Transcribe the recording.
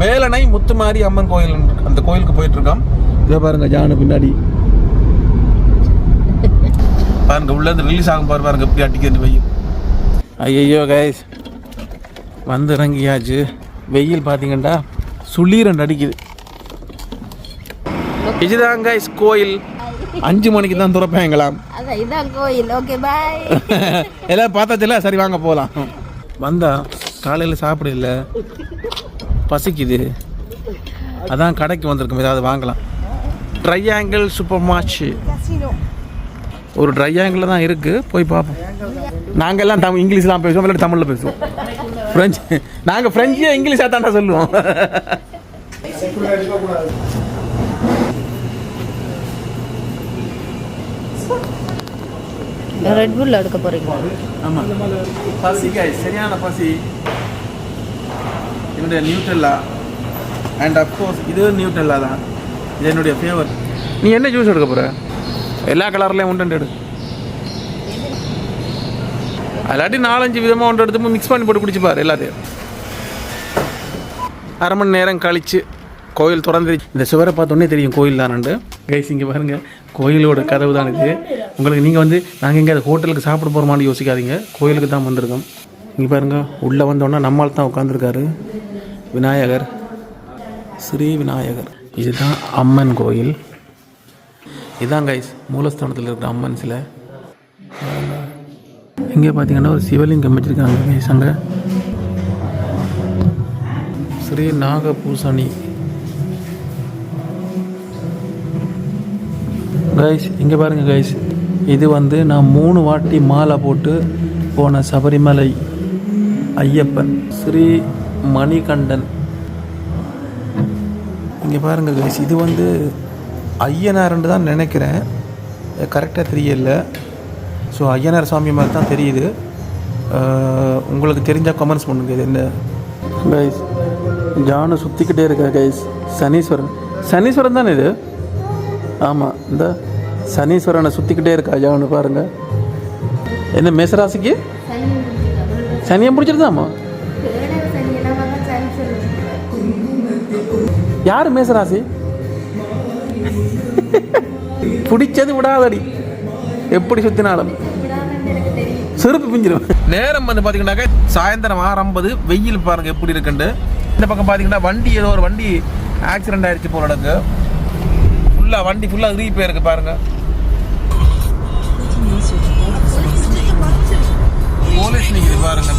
வேலணை முத்துமாரி அம்மன் கோயில், அந்த கோயிலுக்கு போயிட்டு இருக்கோம். இதை பாருங்க ஜானு பின்னாடி பாருங்க, உள்ள இருந்து ரிலீஸ் ஆகும் பாருங்க எப்படி அடிக்கிறது வெயில். ஐயோ கைஸ், வந்து இறங்கியாச்சு. வெயில் பார்த்தீங்கன்னா சுளீரன் அடிக்குது. இதுதான் கைஸ் கோயில். 5 மணிக்கு தான் திறப்பாங்களாம். இதான் கோயில். Okay bye. எல்லாம் பார்த்தாச்சுல, சரி வாங்க போகலாம். வந்தா காலையில் சாப்பிட இல்லை, பசிக்குது, அதான் கடைக்கு வந்திருக்கோம், ஏதாவது வாங்கலாம். ட்ரையாங்கிள் சூப்பர் மார்க்கெட் ஒரு ட்ரையாங்கிள் தான் இருக்குது, போய் பார்ப்போம். நாங்கள் எல்லாம் இங்கிலீஷ்லாம் பேசுவோம், இல்லாட்டி தமிழில் பேசுவோம். ஃப்ரெஞ்சு, நாங்கள் ஃப்ரெஞ்சே இங்கிலீஷாக தாண்டா சொல்லுவோம். ரெட் புல் எடுக்க போறீங்க? ஆமாம், பசி கைஸ், சரியான பசி. என்னுடைய நியூட்ரெல்லா அண்ட் அப்கோர்ஸ் இது நியூட்ரெல்லா தான், இது என்னுடைய ஃபேவர். நீ என்ன ஜூஸ் எடுக்க போகிற? எல்லா கலர்லேயும் ஒன்று எடு, அல்லாட்டி 4-5 விதமாக ஒன்று எடுத்து மிக்ஸ் பண்ணி போட்டு குடிச்சுப்பார் எல்லாத்தையும். அரை மணி நேரம் கழித்து கோயில் திறந்துருச்சு. இந்த சுவரை பார்த்தோன்னே தெரியும் கோயில் தானண்டு. கைஸ் இங்கே பாருங்கள், கோயிலோட கதவு தான் இது. உங்களுக்கு நீங்கள் வந்து நாங்கள் எங்கே அது ஹோட்டலுக்கு சாப்பிட போகிறோமான்னு யோசிக்காதீங்க, கோயிலுக்கு தான் வந்திருக்கோம். இங்கே பாருங்கள், உள்ளே வந்தோன்னா நம்மால் தான் உட்காந்துருக்காரு விநாயகர், ஸ்ரீ விநாயகர். இதுதான் அம்மன் கோயில். இதுதான் கைஸ் மூலஸ்தானத்தில் இருக்கிற அம்மன் சிலை. இங்கே பார்த்தீங்கன்னா ஒரு சிவலிங்கம் வச்சுருக்காங்க கைஸ். அங்கே ஸ்ரீ நாகபூசணி கைஸ். இங்கே பாருங்கள் கைஸ், இது வந்து நான் 3 வாட்டி மாலை போட்டு போன சபரிமலை ஐயப்பன் ஸ்ரீ மணிகண்டன். இங்கே பாருங்கள் கைஸ், இது வந்து ஐயனார்ன்னு தான் நினைக்கிறேன், கரெக்டாக தெரியல. ஸோ ஐயனார் சாமி மாதிரி தான் தெரியுது. உங்களுக்கு தெரிஞ்சால் கமெண்ட்ஸ் பண்ணுங்க. இது என்ன கைஸ்? ஜானு சுற்றிக்கிட்டே இருக்கா கைஸ். சனீஸ்வரன், சனீஸ்வரன் தானே இது? ஆமாம், இந்த சனீஸ்வரனை சுற்றிக்கிட்டே இருக்கா ஜானு. பாருங்கள், என்ன மேசராசிக்கு சனியை பிடிச்சிருந்தாமா? யார் மேசராசி? பிடிச்சது விடாதடி, எப்படி சுற்றினாலும் செருப்பு பிஞ்சிடும். நேரம் வந்து பார்த்தீங்கன்னாக்க சாயந்தரம் 6:50. வெயில் பாருங்கள் எப்படி இருக்குண்டு. இந்த பக்கம் பார்த்தீங்கன்னா வண்டி, ஏதோ ஒரு வண்டி ஆக்சிடென்ட் ஆகிடுச்சு போல இருக்கு. ஃபுல்லாக வண்டி ஃபுல்லாக உருகி போயிருக்கு பாருங்கள். போலீஸ் நிற்கிது பாருங்க.